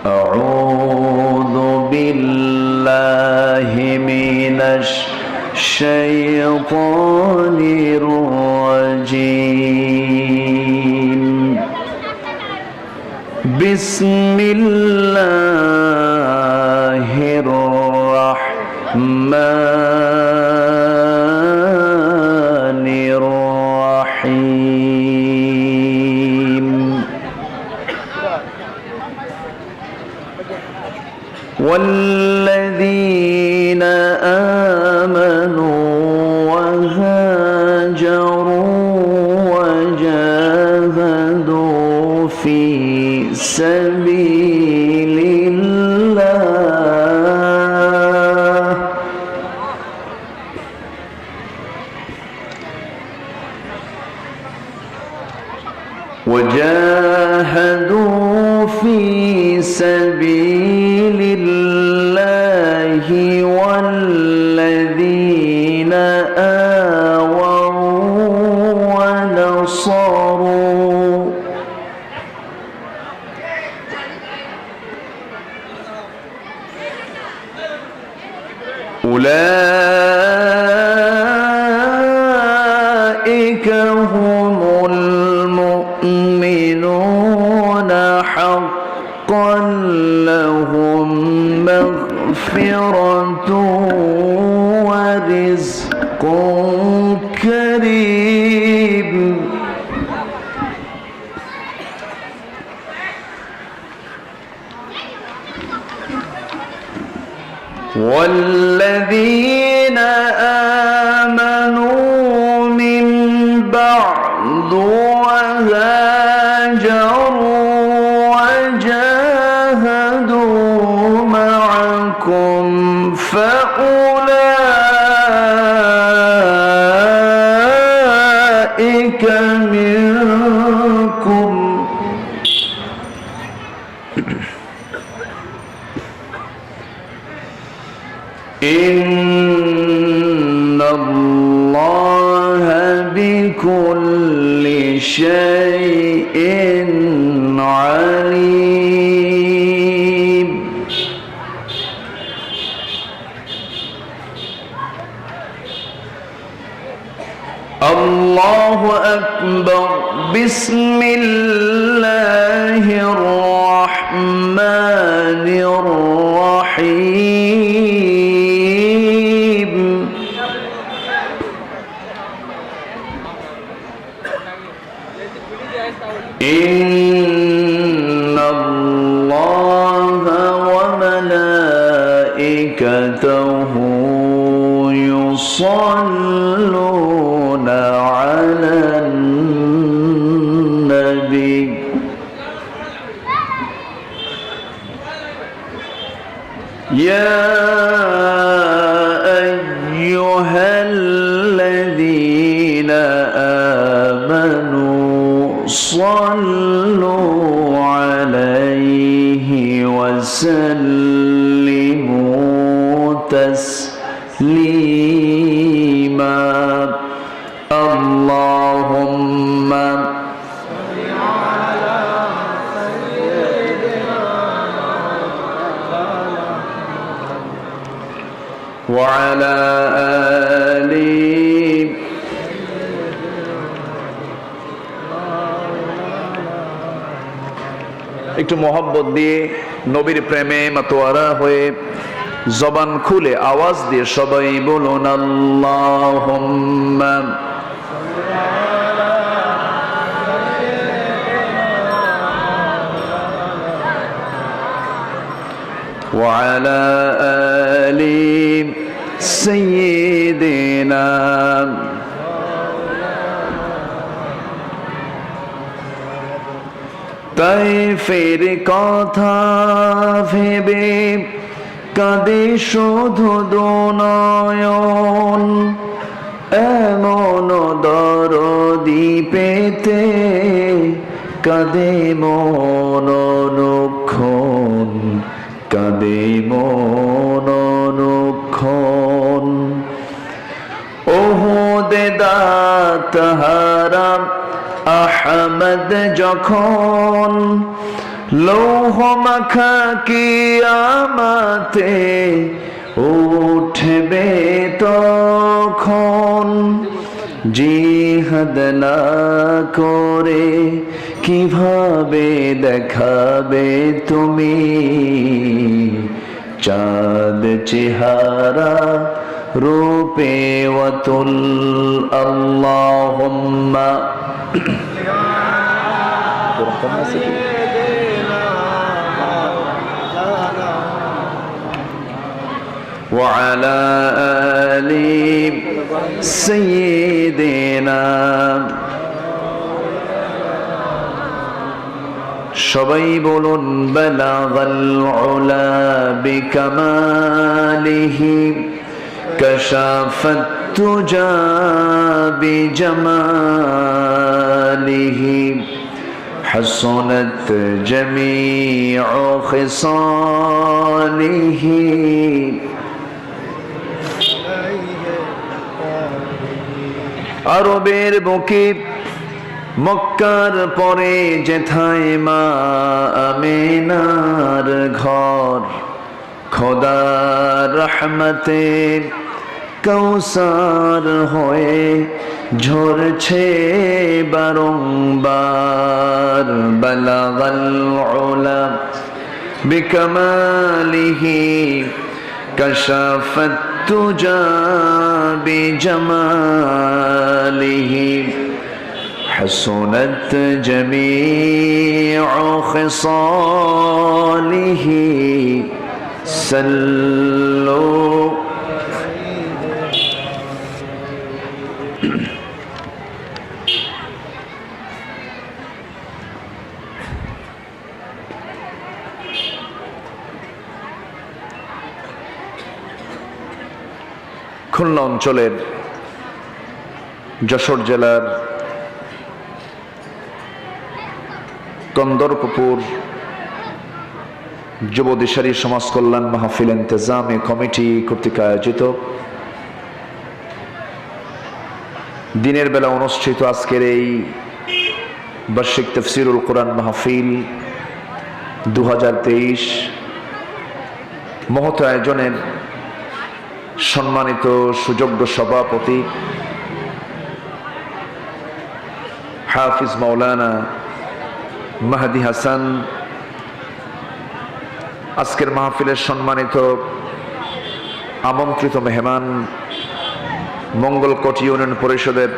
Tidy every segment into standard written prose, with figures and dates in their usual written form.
أعوذ بالله من الشيطان الرجيم بسم الله الرحمن الرحيم والذين آمنوا وهاجروا وجاهدوا في سبيل الله والذين آووا ونصروا أولئك هم المؤمنون حقا لهم مغفرة ورزق كريم والذين آمنوا من بعد وهاجروا وجاهدوا معكم فأولئك منكم إن الله بكل شيء عليم الله أكبر بسم الله الرحمن الرحيم إن الله وملائكته يصلون على النبي يا أيها الذين آمنوا صلوا عليه وسلموا تسليما اللهم صل على سيدنا وعلى آله একটু মোহাব্বত দিয়ে নবীর প্রেমে মাতোয়ারা হয়ে জবান খুলে আওয়াজ দিয়ে সবাই বলুন আল্লাহুম্মা ওয়া আলা আলি সাইয়্যিদিনা তাইফের কথা ভেবে কাঁদে শুধু দুনয়ন এমন দরদি পেতে কাঁদে মন অনুক্ষণ কাঁদে মন অনুক্ষণ ওহুদে দাঁত হারাম আহমদ যখন লৌহ মাখা কিয়ামতে উঠবে তখন, জিহাদ না করে কিভাবে দেখাবে তুমি চাঁদ চেহারা রূপে ওয়াতুল। আল্লাহুম্মা وعلى آل سيدنا। সবাই বলুন বালাগাল উলা বিকামালিহি কাশাফাত তুজা বিজামালিহি হাসনাত জামিউ খিসালিহি। আরবের বুকে মক্কার পরে যেথায় মা আমিনার ঘর, খোদার রহমতে কৌসার হয়ে ঝরছে বারংবার। বালাগাল উলা বিকামালিহি কাশাফাত তুজা বিজামালিহি حسنت جميع خصاله صلوا খুলনা অঞ্চলের যশোর জেলার কন্দরপুর যুব দিশারি সমাজ কল্যাণ মাহফিল ইন্তেজামী কমিটি কর্তৃক আয়োজিত দিনের বেলা অনুষ্ঠিত আজকের এই বার্ষিক তাফসীরুল কোরআন মাহফিল 2023 মহৎ আয়োজনের সম্মানিত সুযোগ্য সভাপতি হাফিজ মাওলানা মাহদি হাসান, আজকের মাহফিলের সম্মানিত আমন্ত্রিত মেহমান মঙ্গলকোট ইউনিয়ন পরিষদের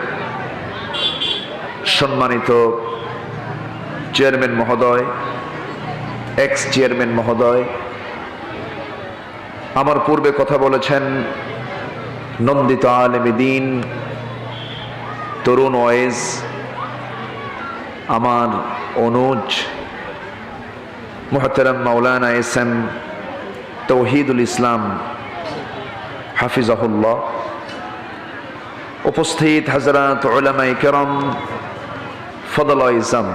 সম্মানিত চেয়ারম্যান মহোদয়, এক্স চেয়ারম্যান মহোদয়, আমার পূর্বে কথা বলেছেন নন্দিত আলেমে দ্বীন তরুণ ওয়েজ, আমার অনুজ মুহতারাম মাওলানা এস.এম. তৌহিদুল ইসলাম হাফিজাহুল্লাহ, উপস্থিত হযরত উলামায়ে কেরাম, ফদলা ইজম,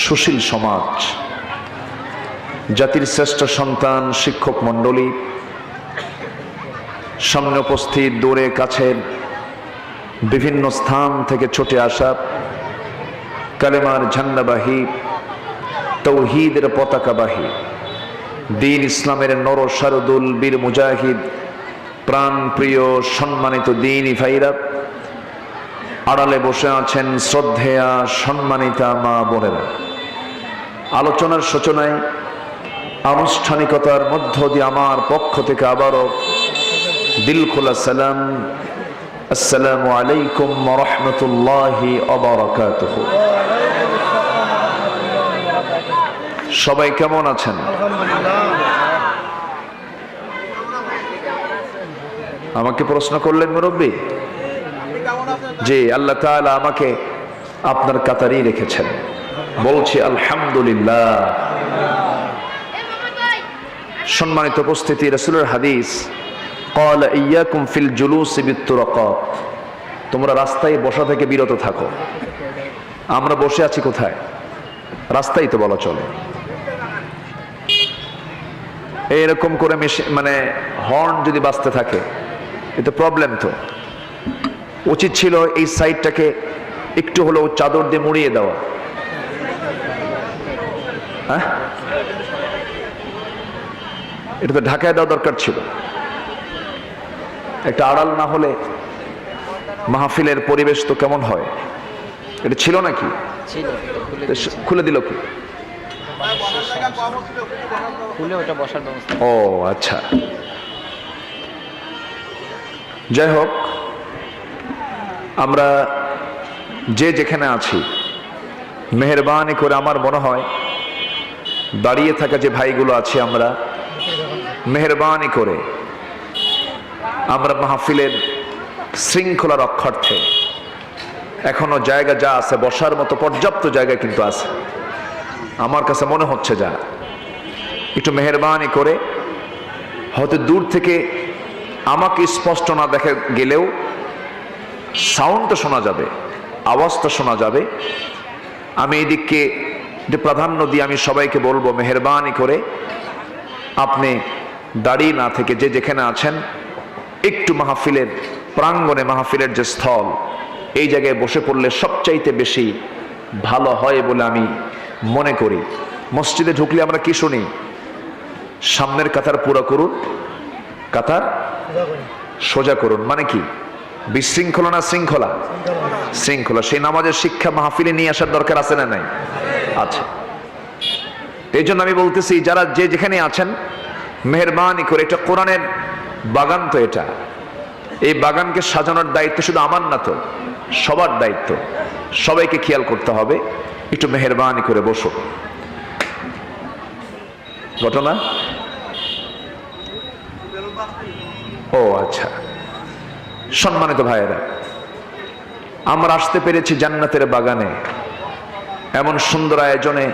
সুশীল সমাজ, জাতির শ্রেষ্ঠ সন্তান, শিক্ষক মণ্ডলী, সামনে উপস্থিত দূরে কাছের বিভিন্ন স্থান থেকে ছুটে আসা কালেমার ঝান্ডাবাহী, তৌহিদের পতাকাবাহী, দ্বীন ইসলামের নর শারদুল বীর মুজাহিদ, প্রাণ প্রিয় সম্মানিত দ্বীনী ভাইরা, আড়ালে বসে আছেন শ্রদ্ধেয়া সম্মানিতা মা বোনেরা, আলোচনার সূচনায় আনুষ্ঠানিকতার মধ্য দিয়ে আমার পক্ষ থেকে আবারও দিল খোলা সালাম, আসসালামু আলাইকুম ওয়া রাহমাতুল্লাহি ওয়া বারাকাতুহু। সবাই কেমন আছেন? আমাকে প্রশ্ন করলেন মুরব্বী? জি, আল্লাহ তাআলা আমাকে আপনার কাতারেই রেখেছেন, বলছি আলহামদুলিল্লাহ। সম্মানিত উপস্থিতি, রাসূলের হাদিস ক্বালা ইয়্যাকুম ফিল জুলুসি বিত-তুরাকাত, তোমরা রাস্তায় বসা থেকে বিরত থাকো। আমরা বসে আছি কোথায়? রাস্তায় তো বলা চলে। এরকম করে মানে হর্ন যদি বাজতে থাকে এটা প্রবলেম। তো উচিত ছিল এই সাইডটাকে একটু হলেও চাদর দিয়ে মুড়িয়ে দেওয়া। হ্যাঁ, এটা তো ঢাকায় দেওয়া দরকার ছিল। একটা আড়াল না হলে মাহফিলের পরিবেশ তো কেমন হয়? এটা ছিল নাকি? খুলে দিল কি? ও আচ্ছা, যাই হোক, আমরা যে যেখানে আছি মেহেরবানি করে, আমার মনে হয় দাঁড়িয়ে থাকা যে ভাইগুলো আছে, আমরা মেহেরবানি করে আমরা মাহফিলের শৃঙ্খলা রক্ষার্থে এখনো জায়গা যা আছে, বসার মতো পর্যাপ্ত জায়গা কিন্তু আছে, আমার কাছে মনে হচ্ছে, যা একটু মেহেরবানি করে, হয়তো দূর থেকে আমাকে স্পষ্ট না দেখা গেলেও সাউন্ডটা শোনা যাবে, আওয়াজটা শোনা যাবে। আমি এই দিককে প্রাধান্য দিয়ে আমি সবাইকে বলবো, মেহেরবানি করে আপনি দাঁড়িয়ে না থেকে যে যেখানে আছেন একটু মাহফিলের প্রাঙ্গণে, মাহফিলের যে স্থল, এই জায়গায় বসে পড়লে সবচাইতে বেশি ভালো হয় বলে আমি মনে করি। মসজিদে ঢুকলে আমরা কি শুনি? সামনের কাতার পুরো করুন, কাতার সোজা করুন। মানে কি? বিশৃঙ্খলা না শৃঙ্খলা? শৃঙ্খলা। সেই নামাজের শিক্ষা মাহফিলে নিয়ে আসার দরকার আছে না নাই? আচ্ছা, এই জন্য আমি বলতেছি, যারা যে যেখানে আছেন মেহেরবানি করে, এটা কোরআনের বাগান, তো এটা, এই বাগানকে সাজানোর দায়িত্ব শুধু আমার না, তো সবার দায়িত্ব, সবাইকে খেয়াল করতে হবে। একটু মেহেরবানি করে বসো। ঘটনা? ও আচ্ছা, সম্মানিত ভাইয়েরা, আমরা আসতে পেরেছি জান্নাতের বাগানে, এমন সুন্দর আয়োজনে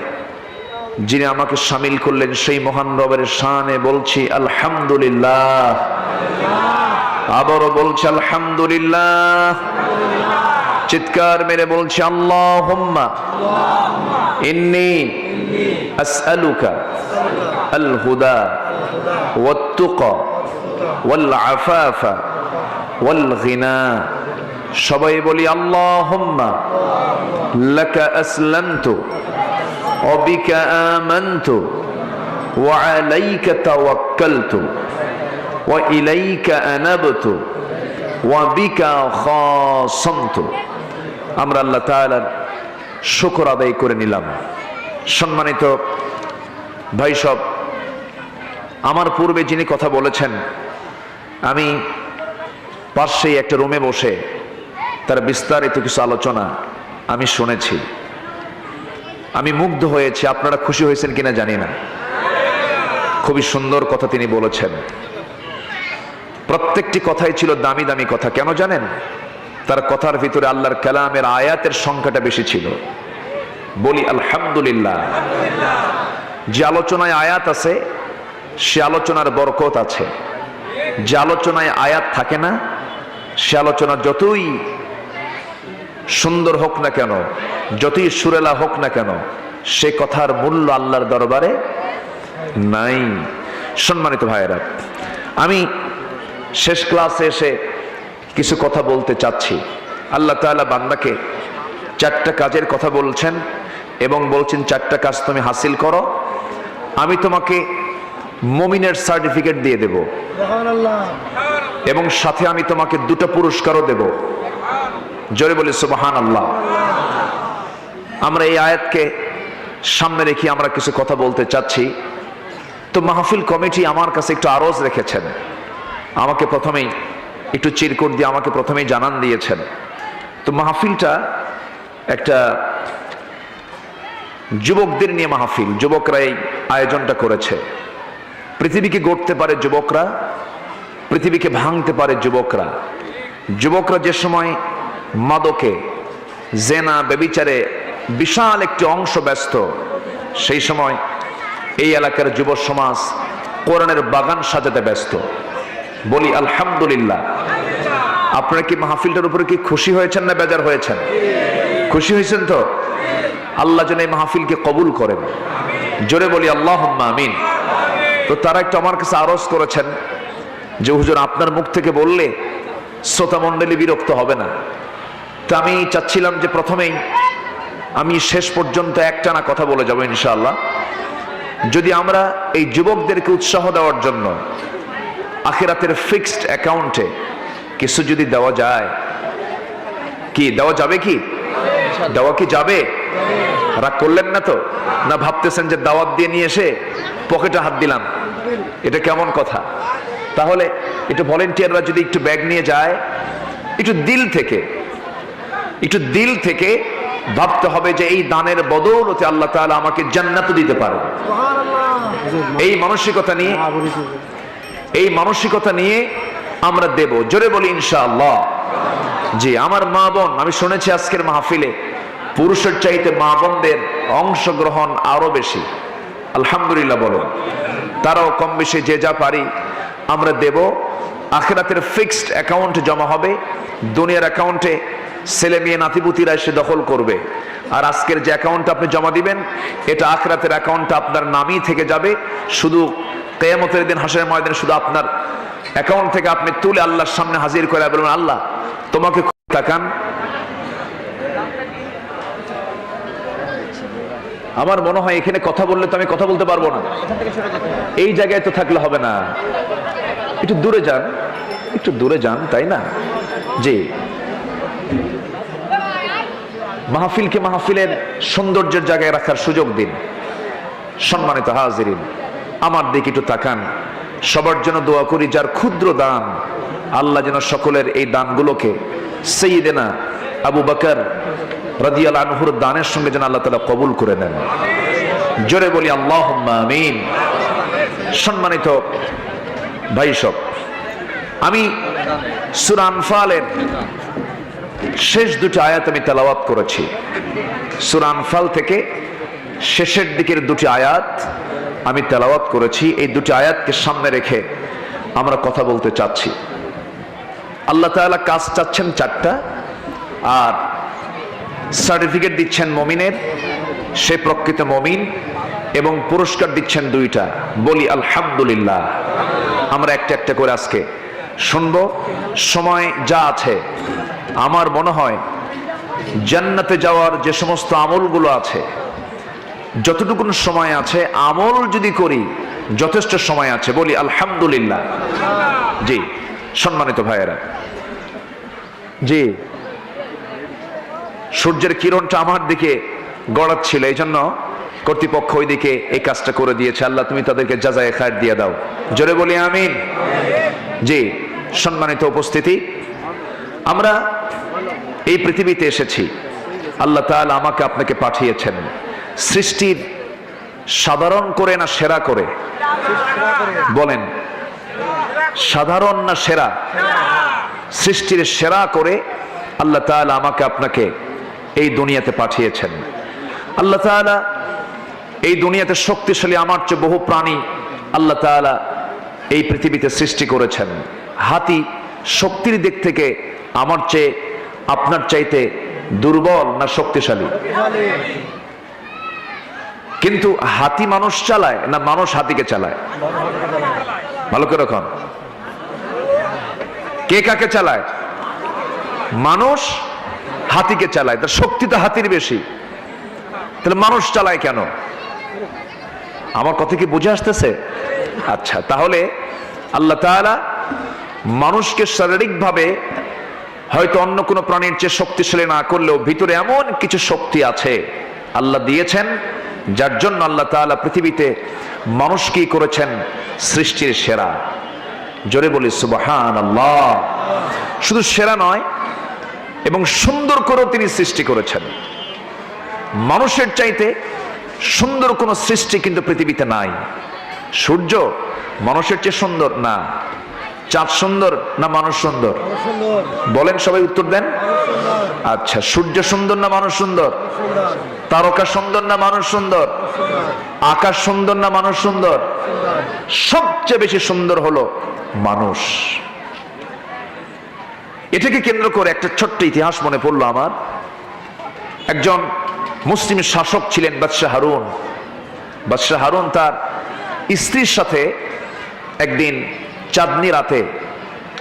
যিনি আমাকে শামিল করলেন সেই মহান রবের শানে বলছি আলহামদুলিল্লাহ। আবারও বলছি আলহামদুলিল্লাহ। চিৎকার মেরে বলছি আল্লাহুম্মা ইন্নী আসআলুকা আল হুদা ওয়াত তুকা ওয়াল আফাফা ওয়াল গিনা। সবাই বলি আল্লাহুম্মা লাকা আসলামতু ওয়া বিকা আমানতু ওয়া আলাইকা তাওয়াক্কালতু ওয়া ইলাইকা আনাবতু ওয়া বিকা খাসামতু। আমরা আল্লাহ তাআলার শুকর আদায় করে নিলাম। সম্মানিত ভাই সব, আমার পূর্বে যিনি কথা বলেছেন, আমি পাশেই একটা রুমে বসে তার বিস্তারিত কিছু আলোচনা আমি শুনেছি, আমি মুগ্ধ হয়েছি। আপনারা খুশি হয়েছেন কিনা জানি না। খুবই সুন্দর কথা তিনি বলেছেন, প্রত্যেকটি কথাই ছিল দামি দামি কথা। কেন জানেন? তার কথার ভিতরে আল্লাহর কালামের আয়াতের সংখ্যাটা বেশি ছিল। বলি আলহামদুলিল্লাহ। যে আলোচনায় আয়াত আছে সে আলোচনার বরকত আছে, যে আলোচনায় আয়াত থাকে না সে আলোচনা যতই সুন্দর হোক না কেন, যতই সুরেলা হোক না কেন, সে কথার মূল্য আল্লাহর দরবারে নাই। সম্মানিত ভাইয়েরা, আমি শেষ ক্লাসে এসে কিছু কথা বলতে চাচ্ছি। আল্লাহ তাআলা বান্দাকে 4টা কাজের কথা বলছেন এবং বলছেন 4টা কাজ তুমি হাসিল করো, আমি তোমাকে মুমিনের সার্টিফিকেট দিয়ে দেব, এবং সাথে আমি তোমাকে 2টা পুরস্কারও দেব। জোরে বলি সুবহানাল্লাহ। আমরা এই আয়াতকে সামনে রেখে আমরা কিছু কথা বলতে চাচ্ছি। তো মাহফিল কমিটি আমার কাছে একটু আরজ রেখেছেন, আমাকে প্রথমেই একটু চিরকুট দিয়ে আমাকে প্রথমেই জানান দিয়েছেন। তো মাহফিলটা একটা যুবকদের নিয়ে মাহফিল, যুবকরা এই আয়োজনটা করেছে। পৃথিবীকে গড়তে পারে যুবকরা, পৃথিবীকে ভাঙতে পারে যুবকরা। যুবকরা যে সময় মাদকে, জেনা, ব্যভিচারে বিশাল একটি অংশ ব্যস্ত, সেই সময় এই এলাকার যুব সমাজ কোরআনের বাগান সাজাতে ব্যস্ত। বলি আলহামদুলিল্লাহ। আপনারা কি মাহফিলটার উপরে কি খুশি হয়েছেন না বেজার হয়েছেন? খুশি হয়েছেন তো? আল্লাহ যেন এই মাহফিলকে কবুল করেন। জোরে বলি আল্লাহুম্মা আমিন। তো তারা একটু আমার কাছে আরজ করেছেন যে হুজুর, আপনার মুখ থেকে বললে শ্রোতা মণ্ডলী বিরক্ত হবে না। তো আমি চাচ্ছিলাম যে প্রথমেই আমি শেষ পর্যন্ত একটানা কথা বলে যাবো ইনশাআল্লাহ। যদি আমরা এই যুবকদেরকে উৎসাহ দেওয়ার জন্য আখিরাতের ফিক্সড অ্যাকাউন্টে কিছু যদি দেওয়া যায়, কি দেওয়া যাবে? কি দেওয়া কি যাবে? রাগ করলেন না তো? না ভাবতেছেন যে দাওয়াত দিয়ে নিয়ে এসে পকেটে হাত দিলাম, এটা কেমন কথা? তাহলে একটু ভলেন্টিয়াররা যদি একটু ব্যাগ নিয়ে যায়, একটু দিল থেকে ভাবতে হবে যে এই দানের বদৌলতে আল্লাহ তাআলা আমাকে জান্নাত দিতে পারে। এই মানসিকতা নিয়ে আমরা দেব। জোরে বলি ইনশাআল্লাহ। জি আমার মা বোন, আমি শুনেছি আজকের মাহফিলে পুরুষের চাইতে মা বোনদের অংশগ্রহণ আরো বেশি। আলহামদুলিল্লাহ বলুন। তারাও কম বেশি যে যা পারি আমরা দেব। আখিরাতের ফিক্সড অ্যাকাউন্টে জমা হবে, দুনিয়ার অ্যাকাউন্টে ছেলে মেয়ে নাতিপুতিরা এসে দখল করবে। আর আজকের যে অ্যাকাউন্ট আপনি জমা দিবেন, এটা আখিরাতের অ্যাকাউন্টটা আপনার নামই থেকে যাবে। শুধু কিয়ামতের দিন হাসরের ময়দানে শুধু আপনার অ্যাকাউন্ট থেকে আপনি তুলে আল্লাহর সামনে হাজির করে বলবেন, আল্লাহ তোমাকে তাকান। আমার মনে হয় এখানে কথা বললে তো আমি কথা বলতে পারবো না, এই জায়গায় তো থাকলে হবে না। একটু দূরে যান, তাই না? জি মাহফিলকে মাহফিলের সৌন্দর্যের জায়গায় রাখার সুযোগ দিন। সম্মানিত হাজিরিন, আমার দিকে একটু তাকান। সবার জন্য দোয়া করি যার ক্ষুদ্র দান, আল্লাহ যেন সকলের এই দানগুলোকে সাইয়্যিদিনা আবু বকর রাদিয়াল্লাহু আনহুর দানের সঙ্গে যেন আল্লাহ তাআলা কবুল করে নেন। জোরে বলি আল্লাহুম্মা আমিন। সম্মানিত ভাই সব, আমি সূরা আনফালের শেষ দুটি আয়াত আমি তেলাওয়াত করেছি। সূরা আনফাল থেকে শেষের দিকের দুটি আয়াত আমি তেলাওয়াত করেছি। এই দুটি আয়াতকে সামনে রেখে আমরা কথা বলতে চাচ্ছি। আল্লাহ তাআলা কাজ চাচ্ছেন চারটা, আর সার্টিফিকেট দিচ্ছেন মমিনের, সে প্রকৃত মমিন, এবং পুরস্কার দিচ্ছেন দুইটা। বলি আলহামদুলিল্লাহ। আমরা একটা একটা করে আজকে শুনবো। সময় যা আছে, আমার মনে হয় জান্নাতে যাওয়ার যে সমস্ত আমলগুলো আছে, যতটুকু সময় আছে আমল যদি করি যথেষ্ট সময় আছে। বলি আলহামদুলিল্লাহ। জি সম্মানিত ভাইয়েরা, জি সূর্যের কিরণটা আমার দিকে গড়াচ্ছিল, এই জন্য কর্তৃপক্ষ ওইদিকে এই কাজটা করে দিয়েছে। আল্লাহ তুমি তাদেরকে জাযায়ে খায়র দিয়ে দাও। জোরে বলি আমিন। জি সম্মানিত উপস্থিতি, আমরা এই পৃথিবীতে এসেছি, আল্লাহ তাআলা আমাকে আপনাকে পাঠিয়েছেন সৃষ্টির সাধারণ করে না সেরা করে? বলেন সাধারণ না সেরা? সৃষ্টির সেরা করে আল্লাহ তাআলা আমাকে আপনাকে এই দুনিয়াতে পাঠিয়েছেন। আল্লাহ তাআলা এই দুনিয়াতে শক্তিশালী আমার চেয়ে বহু প্রাণী আল্লাহ তাআলা এই পৃথিবীতে সৃষ্টি করেছেন। হাতি শক্তির দিক থেকে আমার চেয়ে আপনার চাইতে দুর্বল না শক্তিশালী? কিন্তু হাতি মানুষ চালায় না মানুষ হাতিকে চালায়? ভালো করে রাখুন। কে কাকে চালায়? মানুষ হাতিকে চালায়, তার শক্তি তো হাতির বেশি। তাহলে মানুষ চালায় কেন? আমার কথা কি বুঝে আসতেছে? আচ্ছা, তাহলে আল্লাহ তাআলা মানুষকে শারীরিকভাবে হয়তো অন্য কোনো প্রাণীর চেয়ে শক্তিশালী না করলেও ভিতরে এমন কিছু শক্তি আছে আল্লাহ দিয়েছেন, যার জন্য আল্লাহ তাআলা পৃথিবীতে মানুষকেই করেছেন সৃষ্টির সেরা। জোরে বলি সুবহানাল্লাহ। শুধু সেরা নয়, এবং সুন্দর করেও তিনি সৃষ্টি করেছেন। মানুষের চাইতে সুন্দর কোন সৃষ্টি কিন্তু পৃথিবীতে নাই। সূর্য মানুষের চেয়ে সুন্দর না? চাঁদ সুন্দর না মানুষ সুন্দর? বলেন, সবাই উত্তর দেন। আচ্ছা, সূর্য সুন্দর না মানুষ সুন্দর? তারকা সুন্দর না মানুষ সুন্দর? আকাশ সুন্দর না মানুষ সুন্দর? সবচেয়ে বেশি সুন্দর হলো মানুষ। এটাকে কেন্দ্র করে একটা ছোট্ট ইতিহাস মনে পড়লো আমার। একজন মুসলিম শাসক ছিলেন বাদশাহ হারুন। বাদশাহ হারুন তার স্ত্রীর সাথে একদিন চাঁদনি রাতে,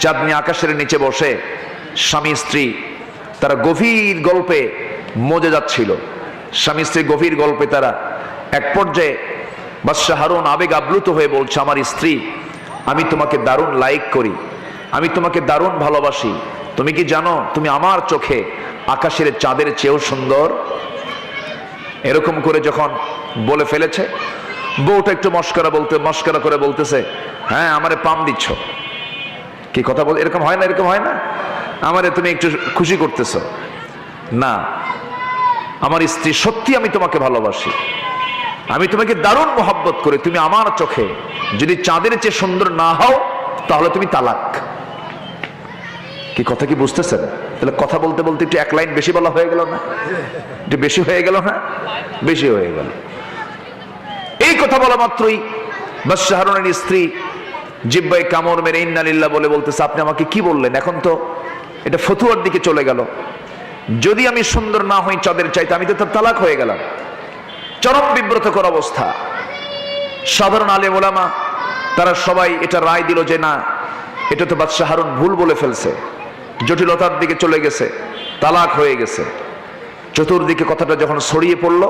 চাঁদনি আকাশের নিচে বসে স্বামী স্ত্রী তারা গভীর গল্পে মজে যাচ্ছিল। স্বামী স্ত্রী গভীর গল্পে তারা এক পর্যায়ে বাদশাহ হারুন আবেগ আপ্লুত হয়ে বলছে, আমার স্ত্রী, আমি তোমাকে দারুণ লাইক করি, আমি তোমাকে দারুণ ভালোবাসি, তুমি কি জানো তুমি আমার চোখে আকাশের চাঁদের চেয়েও সুন্দর। এরকম করে যখন বলে ফেলেছে, বউটা একটু মস্করা করে বলতেছে, হ্যাঁ আমারে পাম দিচ্ছ, কি কথা বল, এরকম হয় না, এরকম হয় না, আমারে তুমি একটু খুশি করতেছো না, আমার স্ত্রী সত্যি আমি তোমাকে ভালোবাসি, আমি তোমাকে দারুণ মোহাব্বত করি, তুমি আমার চোখে যদি চাঁদের চেয়ে সুন্দর না হও তাহলে তুমি তালাক। কি কথা কি বুঝতেছেন? তাহলে কথা বলতে বলতে একটু এক লাইন বেশি বলা হয়ে গেল না? একটু বেশি হয়ে গেল না? বেশি হয়ে গেল। এই কথা বলা মাত্রই বাদশাহ হারুনের স্ত্রী জিহ্বায় কামড় মেরে ইন্না লিল্লাহ বলে বলতেছে, আপনি আমাকে কি বললেন? এখন তো এটা ফতুয়ার দিকে চলে গেল, যদি আমি সুন্দর না হই চাঁদের চাইতে, আমি তো তার তালাক হয়ে গেলাম। চরম বিব্রতকর অবস্থা। সাধারণ আলেম ওলামা তারা সবাই এটা রায় দিল যে না, এটা তো বাদশাহ হারুন ভুল বলে ফেলছে, জটিলতার দিকে চলে গেছে, তালাক হয়ে গেছে। চতুর্দিকে কথাটা যখন ছড়িয়ে পড়ল,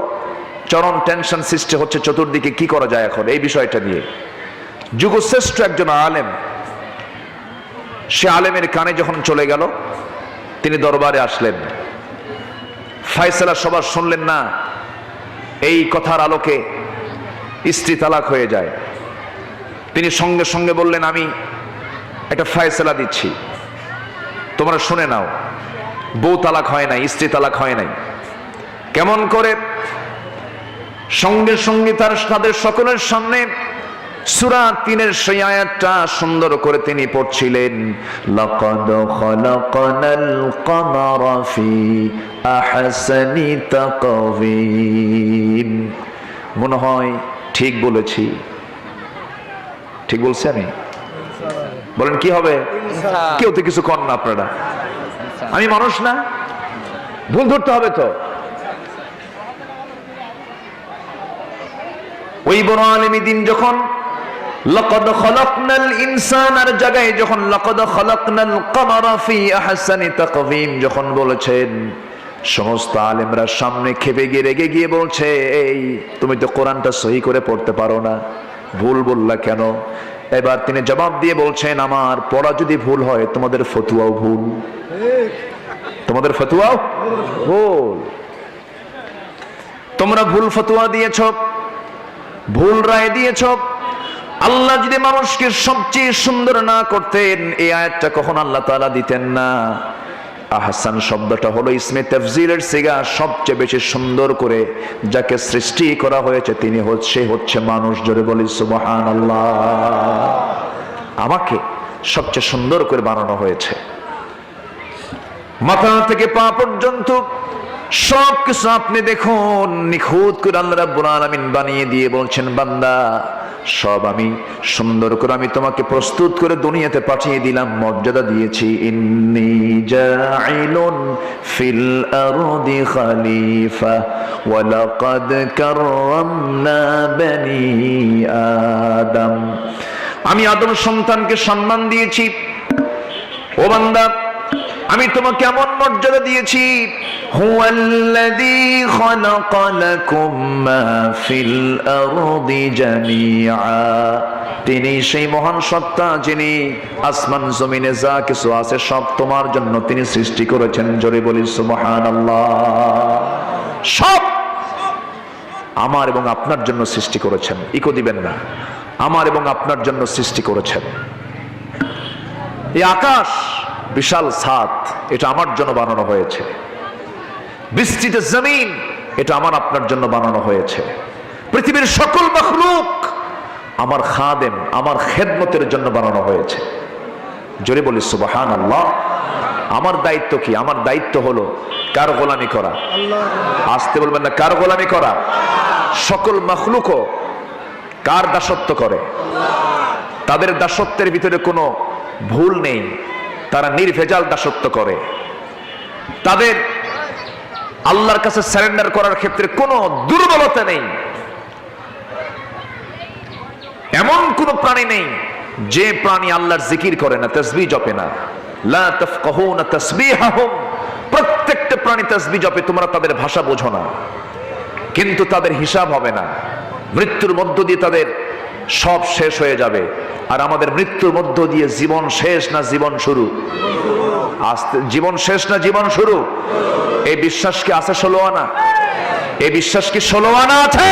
চরম টেনশন সৃষ্টি হচ্ছে চতুর্দিকে, কি করা যায় এখন এই বিষয়টা নিয়ে। যুগশ্রেষ্ঠ একজন আলেম, সে আলেমের কানে যখন চলে গেল, তিনি দরবারে আসলেন, ফায়সালা সবার শুনলেন না। এই কথার আলোকে স্ত্রী তালাক হয়ে যায়। তিনি সঙ্গে সঙ্গে বললেন, আমি একটা ফায়সালা দিচ্ছি, তোমরা শুনে নাও। বউ তালাক হয় নাই, স্ত্রী তালাক হয় নাই। কেমন করে? সঙ্গে সঙ্গে তাদের সকলের সামনে সূরা ৩-এর সেই আয়াতটা সুন্দর করে তিনি পড়ছিলেন, লাকাদ খালাকনাল কমারা ফি আহসানি তাকওয়িম। মনে হয় ঠিক বলেছি, ঠিক বলছি আমি? বলেন কি হবে? কেউ তো কিছু কর না আপনারা, আমি মানুষ না, ভুল ধরতে হবে তো। ওই বড় আলেমী দিন যখন লাকাদ খালাকনাল ইনসানার জায়গায় যখন লাকাদ খালাকনাল কমারা ফি আহসানি তাকওয়িম যখন বলেছেন, সমস্ত আলেমরা সামনে খেপে গিয়ে রেগে গিয়ে বলছে, এই তুমি তো কোরআনটা সহি করে পড়তে পারো না, ভুল বললা কেন? এবার তিনি জবাব দিয়ে বলছেন, আমার পড়া যদি ভুল হয় তোমাদের ফতোয়াও ভুল, তোমাদের ফতোয়াও ভুল, তোমরা ভুল ফতোয়া দিয়েছ, ভুল রায় দিয়েছ। আল্লাহ যদি মানুষকে সবচেয়ে সুন্দর না করতেন, এই আয়াতটা কখন আল্লাহ তাআলা দিতেন না। আহসান শব্দটা হলো ইসমে তাফজিলের সিগা, সবচেয়ে বেশি সুন্দর করে যাকে সৃষ্টি করা হয়েছে তিনি হচ্ছে মানুষ। জোরে বলি সুবহানাল্লাহ। আমাকে সবচেয়ে সুন্দর করে বানানো হয়েছে, মাথা থেকে পা পর্যন্ত সবকিছু আপনি দেখুন নিখুঁত করে আল্লাহ রাব্বুল আলামিন বানিয়ে দিয়ে বলছেন, বান্দা সব আমি সুন্দর করে আমি তোমাকে প্রস্তুত করে দুনিয়াতে পাঠিয়ে দিলাম, মর্যাদা দিয়েছি। ইন্নী জাইলুন ফিল আরদি খলিফা ওয়া লাকাদ কাররামনা বনি আদম। আমি আদম সন্তানকে সম্মান দিয়েছি। ও বান্দা, আমি তোমাকে এমন মর্যাদা দিয়েছি, হুয়াল্লাযী খালাকা লাকুম মা ফিল আরদি জামিআ। তিনি সেই মহান সত্তা যিনি আসমান জমিনে যা কিছু আছে সব তোমার জন্য তিনি সৃষ্টি করেছেন। জোরে বলি সুবহানাল্লাহ। সব আমার এবং আপনার জন্য সৃষ্টি করেছেন, ইকো দিবেন না, আমার এবং আপনার জন্য সৃষ্টি করেছেন। এই আকাশ বিশাল ছাদ, এটা আমার জন্য বানানো হয়েছে। বিস্তৃত জমিন, এটা আমার আপনার জন্য বানানো হয়েছে। পৃথিবীর সকল মাখলুক আমার খাদেম, আমার খেদমতের জন্য বানানো হয়েছে। জোরে বলি সুবহানাল্লাহ। আমার দায়িত্ব কি? আমার দায়িত্ব হলো কার গোলামি করা? আসতে বলবেন না, কার গোলামি করা? সকল মাখলুকও কার দাসত্ব করে? তাদের দাসত্বের ভিতরে কোনো ভুল নেই, তারা নির্ভেজাল দাসত্ব করে। তাদের আল্লাহর কাছে সারেন্ডার করার ক্ষেত্রে কোনো দুর্বলতা নেই। এমন কোন প্রাণী নেই যে প্রাণী আল্লাহর জিকির করে না, তাসবিহ জপে না। লা তাফকাহুনা তাসবিহাহুম। প্রত্যেকটা প্রাণী তাসবিহ জপে, তোমরা তাদের ভাষা বোঝো না, কিন্তু তাদের হিসাব হবে না। মৃত্যুর মধ্য দিয়ে তাদের সব শেষ হয়ে যাবে। আর আমাদের মৃত্যুর মধ্য দিয়ে জীবন শেষ না জীবন শুরু? জীবন শেষ না জীবন শুরু? এই বিশ্বাস কি আছে 16 আনা? এই বিশ্বাস কি 16 আনা আছে?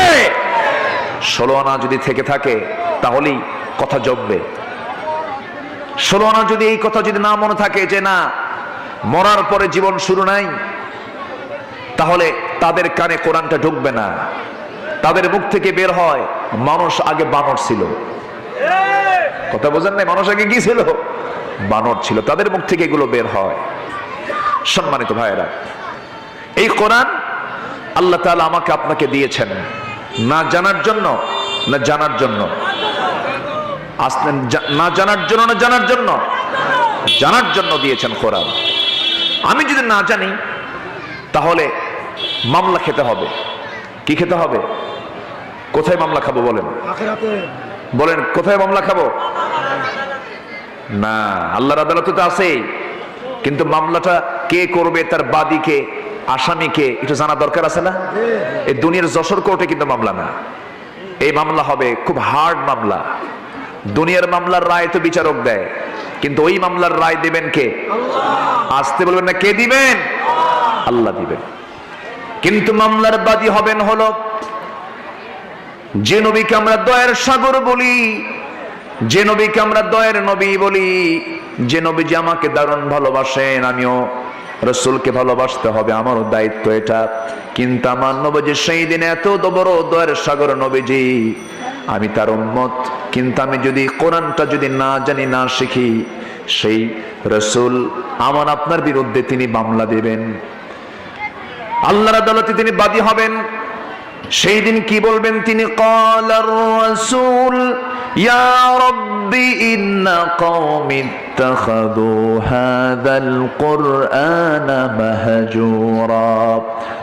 16 আনা যদি থেকে থাকে তাহলেই কথা জমবে। 16 আনা যদি এই কথা যদি না মনে থাকে যে না মরার পরে জীবন শুরু নাই, তাহলে তাদের কানে কোরআনটা ঢুকবে না। তাদের মুখ থেকে বের হয় মানুষ আগে বানর ছিল। কথা বোঝেন নাই? মানুষ আগে কি ছিল? বানর ছিল। তাদের মুখ থেকে এগুলো বের হয়। সম্মানিত ভাইয়েরা, এই কোরআন আল্লাহ তাআলা আমাকে আপনাকে দিয়েছেন না জানার জন্য না জানার জন্য? আসলেন না জানার জন্য না জানার জন্য? জানার জন্য দিয়েছেন কোরআন। আমি যদি না জানি তাহলে মামলা খেতে হবে। কি খেতে হবে? কোথায় মামলা খাবো বলেন? বলেন কোথায় মামলা খাবো? না, আল্লাহর আদালতে তো আছেই, কিন্তু মামলাটা কে করবে, তার বাদীকে, আসামিকে একটু জানা দরকার আছে না? এই দুনিয়ার যশোর কোর্টে কিন্তু মামলা না। এই মামলা হবে খুব হার্ড মামলা। দুনিয়ার মামলার রায় তো বিচারক দেয়, কিন্তু ওই মামলার রায় দিবেন কে? আসতে বলবেন না, কে দিবেন? আল্লাহ দিবেন। কিন্তু মামলার বাদী হবেন হলো যে নবীকে আমরা দয়ার সাগর বলি, যে নবীকে আমরা দয়ার নবী বলি, যে নবী আমাকে দারুণ ভালোবাসেন, আমিও রাসূলকে ভালোবাসতে হবে, আমারও দায়িত্ব এটা। কিন্তু আমার নবী সেই দিন এত বড় দয়ার সাগর নবীজি, আমি তার উম্মত, কিন্তু আমি যদি কোরআনটা যদি না জানি না শিখি, সেই রাসূল আমার আপনার বিরুদ্ধে তিনি মামলা দেবেন, আল্লাহর আদালতে তিনি বাদী হবেন। সেই দিন কি বলবেন তিনি? ক্বালার রাসূল ইয়া রাব্বি ইন্না কওমি ইত্তাখাযু হাযাল কুরআনা মাহজুরা।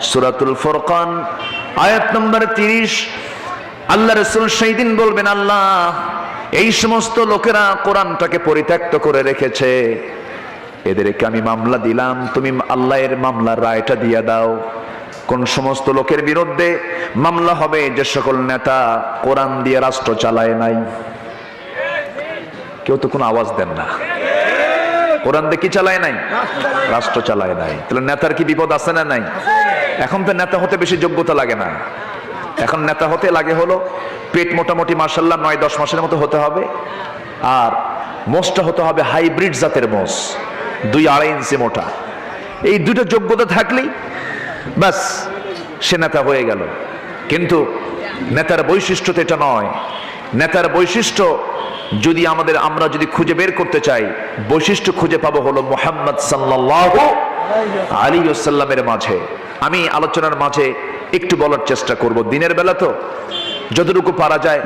সূরাতুল ফুরকান আয়াত নম্বর 30। আল্লাহ রাসূল সেই দিন বলবেন, আল্লাহ এই সমস্ত লোকেরা কোরআনটাকে পরিত্যক্ত করে রেখেছে, এদেরকে আমি মামলা দিলাম, তুমি আল্লাহ এর মামলার রায়টা দিয়ে দাও। কোন সমস্ত লোকের বিরুদ্ধে মামলা হবে? যে সকল নেতা কোরআন দিয়ে রাষ্ট্র চালায় নাই। কেউ তো কোনো আওয়াজ দেন না। কোরআন দিয়ে কি চালায় নাই? রাষ্ট্র চালায় নাই। তাহলে নেতার কি বিপদ আছে না নাই? এখন তো নেতা হতে বেশি যোগ্যতা লাগে না। এখন নেতা হতে লাগে হলো পেট মোটামুটি মাশাআল্লাহ 9-10 মাসের মতো হতে হবে, আর মোষটা হতে হবে হাইব্রিড জাতের মোষ, 2-2.5 ইঞ্চি মোটা। এই দুটো যোগ্যতা থাকলেই বাস সে নেতা হয়ে গেল। কিন্তু নেতার বৈশিষ্ট্য তো এটা নয়। নেতার বৈশিষ্ট্য যদি আমরা যদি খুঁজে বের করতে চাই, বৈশিষ্ট্য খুঁজে পাবো হলো মুহাম্মদ সাল্লাল্লাহু আলাইহি ওয়াসাল্লামের মাঝে। আমি আলোচনার মাঝে একটু বলার চেষ্টা করব, দিনের বেলা তো যতটুকু পারা যায়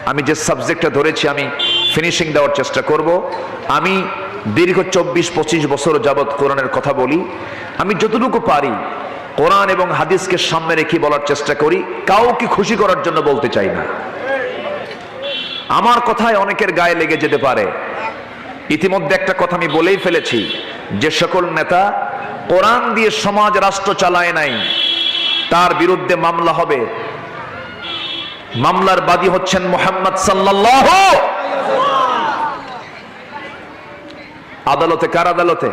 আমি যে সাবজেক্টটা ধরেছি আমি ফিনিশিং দেওয়ার চেষ্টা করব। আমি দীর্ঘ 24-25 বছর যাবৎ কোরআনের কথা বলি। আমি যতটুকু পারি কোরআন এবং হাদিসকে সামনে রেখে বলার চেষ্টা করি, কাউকে খুশি করার জন্য বলতে চাই না। আমার কথায় অনেকের গায়ে লেগে যেতে পারে। ইতিমধ্যে একটা কথা আমি বলেই ফেলেছি, যে সকল নেতা কোরআন দিয়ে সমাজ রাষ্ট্র চালায় নাই তার বিরুদ্ধে মামলা হবে। মামলার বাদী হচ্ছেন মুহাম্মদ সাল্লাল্লাহু। আদালতে কার আদালতে?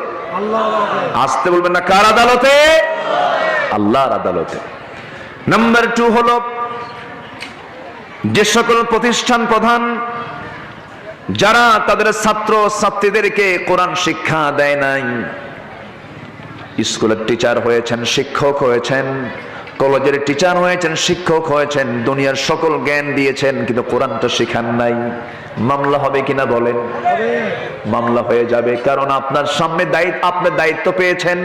আসতে বলবেন না, কার আদালতে? আল্লাহর আদালতে। নাম্বার 2 হলো যে সকল প্রতিষ্ঠান প্রধান যারা তাদের ছাত্র ছাত্রীদেরকে কোরআন শিক্ষা দেয় নাই, স্কুলের টিচার হয়েছেন, শিক্ষক হয়েছেন, কলেজের টিচার হয়েছেন, শিক্ষক হয়েছেন, দুনিয়ার সকল জ্ঞান দিয়েছেন, কিন্তু কোরআনটা শিখান নাই, মামলা হবে কিনা বলেন? মামলা হয়ে যাবে। কারণ আপনার সামনে আপনি দায়িত্ব পেয়েছেন,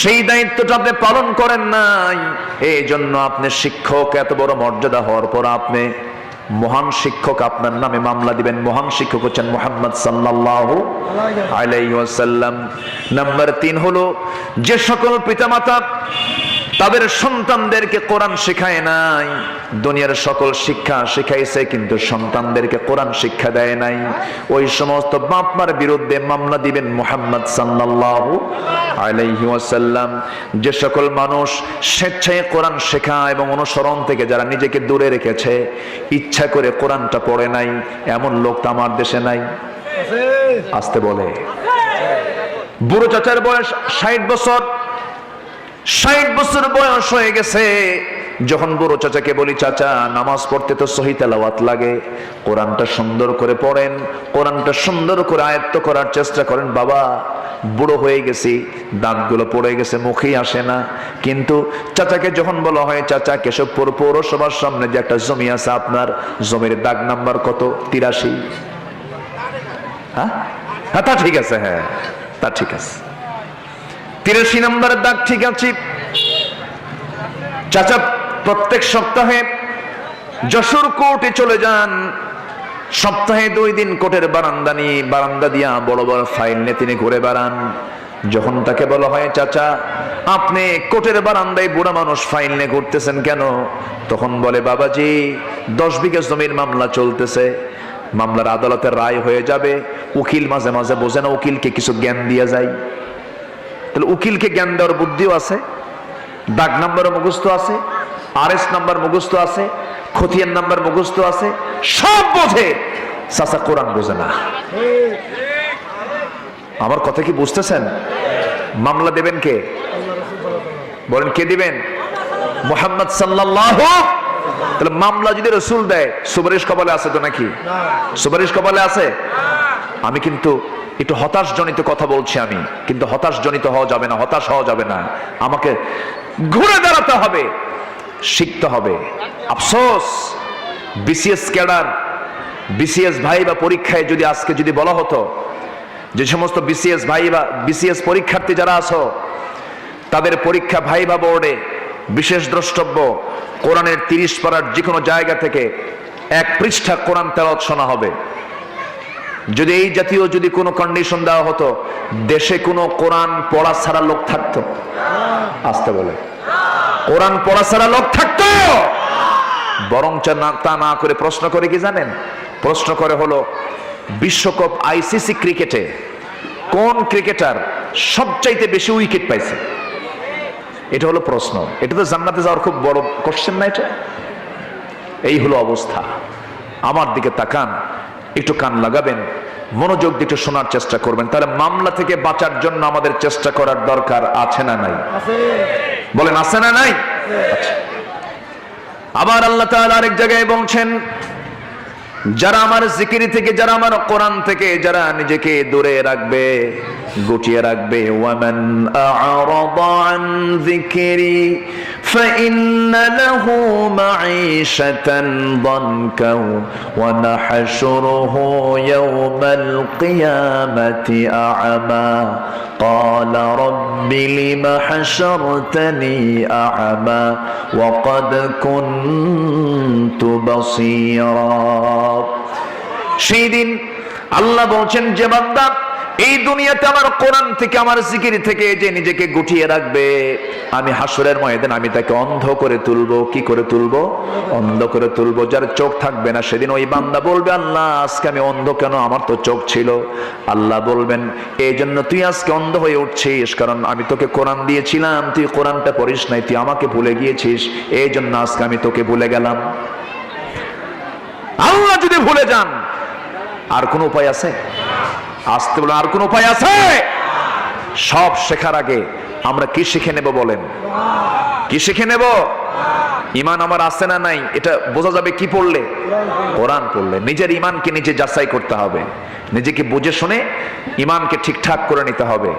সেই দায়িত্বটা আপনি পালন করেন নাই। এই জন্য আপনি শিক্ষক, এত বড় মর্যাদা হওয়ার পর আপনি মহান শিক্ষক, আপনার নামে মামলা দিবেন। মহান শিক্ষক হচ্ছেন মুহাম্মদ সাল্লাল্লাহু আলাইহি ওয়াসাল্লাম। নাম্বার 3 হলো যে সকল পিতামাতা তাদের সন্তানদেরকে কোরআন শেখায় নাই, দুনিয়ার সকল শিক্ষা শিখাইছে কিন্তু সন্তানদেরকে কোরআন শিক্ষা দেয় নাই। ওই সমস্ত বাপ মার বিরুদ্ধে মামলা দিবেন মুহাম্মদ সাল্লাল্লাহু আলাইহি ওয়াসাল্লাম। যে সকল মানুষ স্বেচ্ছায় কোরআন শেখা এবং অনুসরণ থেকে যারা নিজেকে দূরে রেখেছে, ইচ্ছা করে কোরআনটা পড়ে নাই, এমন লোক তো আমার দেশে নাই। আসতে বলে বুড়ো চাচার বয়স 60 বছর, 60 বছর বয়স হয়ে গেছে। যখন বুড়ো চাচাকে বলি, চাচা নামাজ পড়তে তো সহি তেলাওয়াত লাগে, কোরআনটা সুন্দর করে পড়েন, কোরআনটা সুন্দর করে আয়ত্ত করার চেষ্টা করেন। বাবা বুড়ো হয়ে গেছি, দাঁতগুলো পড়ে গেছে, মুখেই আসে না। কিন্তু চাচাকে যখন বলা হয়, চাচা কেশবপুর পৌরসভার সামনে যে একটা জমি আছে, আপনার জমির দাগ নাম্বার কত? 83। হ্যাঁ, তা ঠিক আছে, হ্যাঁ তা ঠিক আছে, 83 নম্বরের দাগ ঠিক আছে। চাচা প্রত্যেক সপ্তাহে যশোর কোর্টে চলে যান, সপ্তাহে 2 দিন কোর্টের বারান্দা দিয়া বড় বড় ফাইল নিয়ে তিনি ঘুরে বেড়ান। যখন তাকে বলা হয়, চাচা আপনি কোর্টের বারান্দায় বুড়া মানুষ ফাইল নিয়ে ঘুরতেছেন কেন? তখন বলে, বাবাজি 10 বিঘা জমির মামলা চলতেছে, মামলার আদালতের রায় হয়ে যাবে, উকিল মাঝে মাঝে বোঝে না, উকিলকে কিছু জ্ঞান দিয়ে যায়। তাহলে উকিলকে জ্ঞান দেওয়ার বুদ্ধিও আছে, দাগ নাম্বারও মুখস্থ আছে, আরএস নাম্বার মুখস্থ আছে, খতিয়ান নাম্বার মুখস্থ আছে, সব বোঝে, চাচা কোরআন বোঝে না। আমার কথা কি বুঝতেছেন? মামলা দেবেন কে? বলেন কে দিবেন? মুহাম্মদ সাল্লাল্লাহু। তাহলে মামলা যদি রাসূল দেয়, সুপারিশ কপালে আছে তো নাকি? সুপারিশ কপালে আছে। আমি কিন্তু একটু হতাশজনিত কথা বলছি, আমি কিন্তু হতাশজনিত হওয়া যাবে না, হতাশ হওয়া যাবে না। আমাকে ঘুরে দাঁড়াতে হবে, শিখতে হবে। আফসোস, বিসিএস ক্যাডার, বিসিএস ভাই বা পরীক্ষায় যদি আজকে যদি বলা হতো, যে সমস্ত বিসিএস ভাই বা বিসিএস পরীক্ষার্থী যারা আছো, তাদের পরীক্ষা ভাইবা বোর্ডে বিশেষ দ্রষ্টব্য কোরআনের 30 পারার যে কোনো জায়গা থেকে 1 পৃষ্ঠা কোরআন তেলাওয়াত শোনা হবে। যদি এই জাতীয় যদি কোনো কন্ডিশন দেওয়া হতো, দেশে কোনো কোরআন পড়া ছাড়া লোক থাকতো? আসতে বলে, কোরআন পড়া ছাড়া লোক থাকতো? বরং তা না করে প্রশ্ন করে কি জানেন? প্রশ্ন করে হলো, বিশ্বকাপ আইসিসি ক্রিকেটে কোন ক্রিকেটার সবচাইতে বেশি উইকেট পাইছে? এটা হলো প্রশ্ন। এটা তো জান্নাতে যাওয়ার খুব বড় কোশ্চেন না এটা? এই হলো অবস্থা। আমার দিকে তাকান, একটু কান লাগাবেন, মনোযোগ দিয়ে একটু শোনার চেষ্টা করবেন। তাহলে মামলা থেকে বাঁচার জন্য আমাদের চেষ্টা করার দরকার আছে না নাই? বলেন আছে না নাই? আবার আল্লাহ তাআলা আরেক জায়গায় বলছেন, যারা আমার জিকির থেকে, যারা আমার কোরআন থেকে যারা নিজেকে দূরে রাখবে, গুটিয়ে রাখবে, ওয়ামান আ'রাদা আন যিকরি ফাইন্না লাহু মাঈশাতান দানকা ওয়া নাহশুরুহু ইয়াওমাল কিয়ামাতি আ'মা ক্বালা রাব্বি লিমা হাশারতানি আ'মা ওয়া ক্বাদ কুনতু বাসীরা। সেই দিন আল্লাহ বলছেন, যে বান্দা এই দুনিয়াতে আমার কোরআন থেকে, আমার জিকির থেকে যে নিজেকে গুটিয়ে রাখবে, আমি হাসরের ময়দানে আমি তাকে অন্ধ করে তুলবো। কি করে তুলবো? অন্ধ করে তুলবো। যার চোখ থাকবে না, সেদিন ওই বান্দা বলবে, আল্লাহ আজকে আমি অন্ধ কেন? আমার তো চোখ ছিল। আল্লাহ বলবেন, এই জন্য তুই আজকে অন্ধ হয়ে উঠছিস, কারণ আমি তোকে কোরআন দিয়েছিলাম, তুই কোরআনটা পড়িস নাই, তুই আমাকে ভুলে গিয়েছিস, এই জন্য আজকে আমি তোকে ভুলে গেলাম। আল্লাহ যদি ভুলে যান, আর কোন উপায় আছে? আসতে বলে, আর কোন উপায় আছে? সব শেখার আগে আমরা কি শিখে নেব? বলেন, কি শিখে নেব? ইমান আমার আছে না নাই এটা বোঝা যাবে কি পড়লে? কোরআন পড়লে। নিজের ইমানকে নিজে যাচাই করতে হবে, নিজেকে বুঝে শুনে ইমানকে ঠিকঠাক করে নিতে হবে।